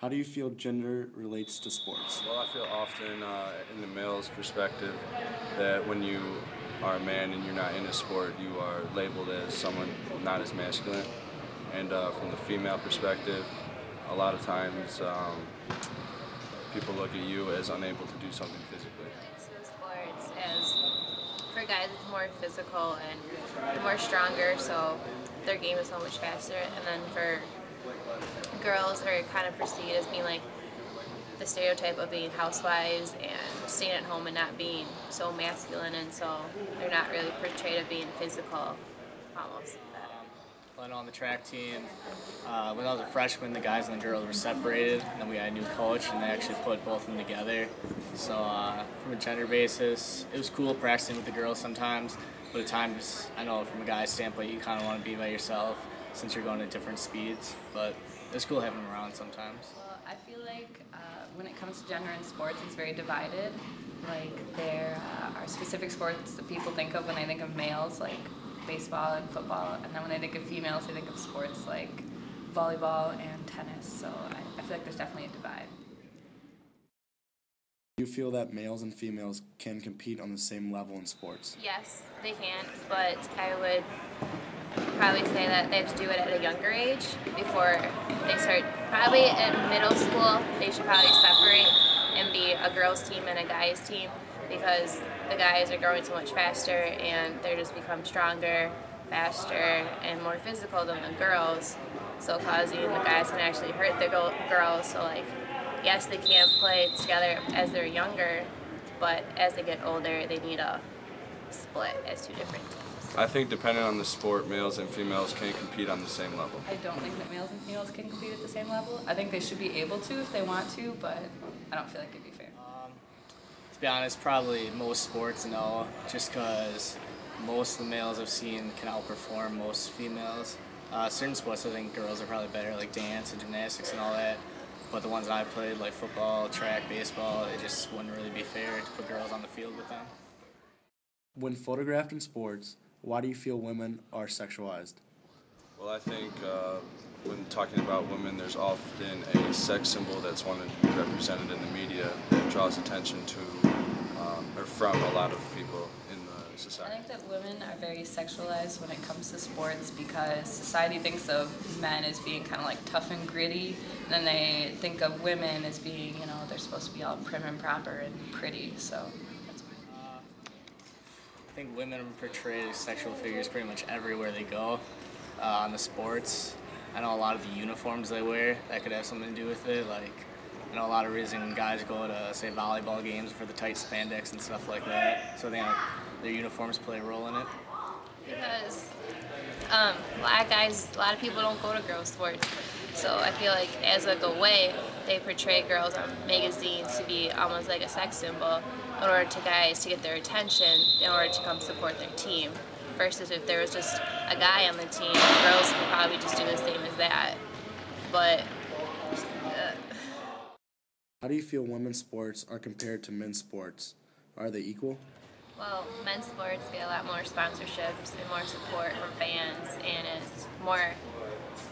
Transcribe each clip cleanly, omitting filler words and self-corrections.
How do you feel gender relates to sports? Well, I feel often in the male's perspective that when you are a man and you're not in a sport, you are labeled as someone not as masculine. And from the female perspective, a lot of times people look at you as unable to do something physically. To sports as for guys it's more physical and they're more stronger, so their game is so much faster. And then for girls are kind of perceived as being like the stereotype of being housewives and staying at home and not being so masculine, and so they're not really portrayed as being physical almost. Went on the track team. When I was a freshman, the guys and the girls were separated, and then we had a new coach, and they actually put both of them together. So from a gender basis, it was cool practicing with the girls sometimes, but at times, I know from a guy's standpoint, you kind of want to be by yourself since you're going at different speeds, but it's cool having them around sometimes. Well, I feel like when it comes to gender in sports, it's very divided. Like there are specific sports that people think of when they think of males, like baseball and football, and then when they think of females, they think of sports like volleyball and tennis. So I feel like there's definitely a divide. Do you feel that males and females can compete on the same level in sports? Yes, they can, but I would probably say that they have to do it at a younger age before they start. Probably in middle school, they should probably separate and be a girls' team and a guys' team, because the guys are growing so much faster and they just become stronger, faster, and more physical than the girls, so causing the guys can actually hurt the girls. So like, yes, they can't play together as they're younger, but as they get older, they need a split as two different teams. I think depending on the sport, males and females can compete on the same level. I don't think that males and females can compete at the same level. I think they should be able to if they want to, but I don't feel like it'd be fair. To be honest, probably most sports, no, just because most of the males I've seen can outperform most females. Certain sports I think girls are probably better, like dance and gymnastics and all that, but the ones that I played, like football, track, baseball, it just wouldn't really be fair to put girls on the field with them. When photographed in sports, why do you feel women are sexualized? Well, I think when talking about women, there's often a sex symbol that's wanted to be represented in the media that draws attention to or from a lot of people in the society. I think that women are very sexualized when it comes to sports because society thinks of men as being kind of like tough and gritty, and then they think of women as being, they're supposed to be all prim and proper and pretty, so that's why. I think women are portrayed as sexual figures pretty much everywhere they go on the sports. I know a lot of the uniforms they wear, that could have something to do with it. Like, I know a lot of reason guys go to, say, volleyball games for the tight spandex and stuff like that. So they have, their uniforms play a role in it. Because a lot of people don't go to girls' sports. So I feel like as a way, they portray girls on magazines to be almost like a sex symbol in order to guys to get their attention in order to come support their team. Versus if there was just a guy on the team, girls would probably just do the same as that. But How do you feel women's sports are compared to men's sports? Are they equal? well, men's sports get a lot more sponsorships and more support from fans, and it's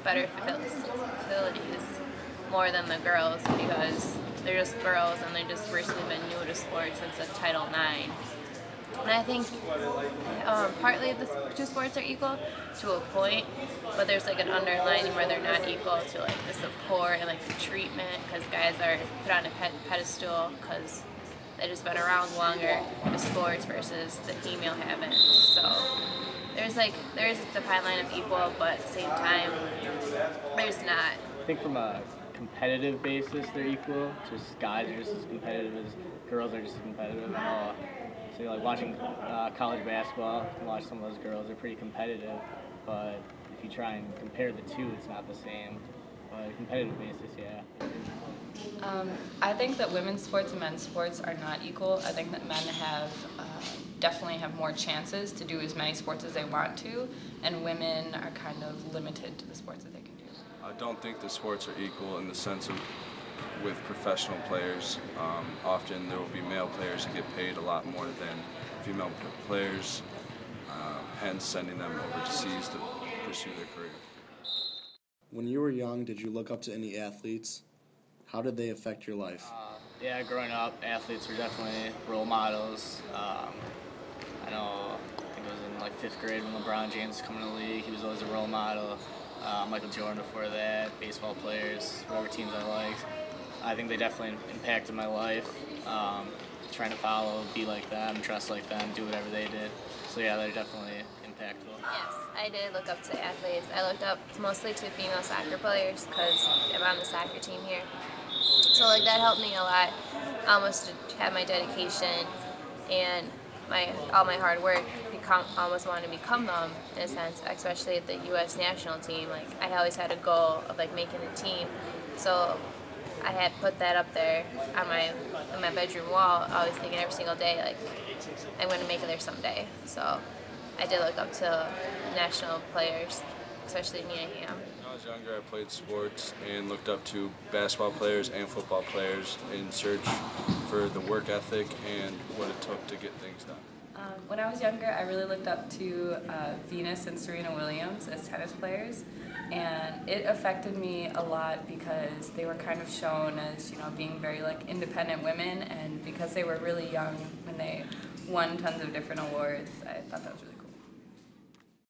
better facilities more than the girls, because they're just girls and they're just recently been new to sports since Title IX. And I think partly the two sports are equal to a point, but there's like an underlining where they're not equal to like the support and like the treatment, because guys are put on a pedestal because they've just been around longer, the sports, versus the female haven't. So there's the fine line of equal, but at the same time, there's not. I think from a competitive basis, they're equal. Just guys are just as competitive as girls are just as competitive. So like watching college basketball, you can watch some of those girls, they're pretty competitive, but if you try and compare the two, it's not the same. But competitive basis, yeah. I think that women's sports and men's sports are not equal. I think that men definitely have more chances to do as many sports as they want to, and women are kind of limited to the sports that they can do. I don't think the sports are equal in the sense of with professional players. Often there will be male players who get paid a lot more than female players, hence sending them overseas to pursue their career. When you were young, did you look up to any athletes? How did they affect your life? Yeah, growing up, athletes were definitely role models. I think it was in like 5th grade when LeBron James was coming to the league. He was always a role model. Michael Jordan before that, baseball players, whatever teams I liked. I think they definitely impacted my life. Trying to follow, be like them, dress like them, do whatever they did. So yeah, they're definitely impactful. Yes, I did look up to athletes. I looked up mostly to female soccer players because I'm on the soccer team here. So like that helped me a lot, almost to have my dedication and all my hard work. Almost wanted to become them in a sense, especially at the U.S. national team. Like I always had a goal of like making a team, so I had put that up there on my bedroom wall, always thinking every single day, like, I'm going to make it there someday. So I did look up to national players, especially Nina Hamm. When I was younger, I played sports and looked up to basketball players and football players in search for the work ethic and what it took to get things done. When I was younger, I really looked up to Venus and Serena Williams as tennis players, and it affected me a lot because they were kind of shown as, you know, being very like independent women, and because they were really young when they won tons of different awards, I thought that was really cool.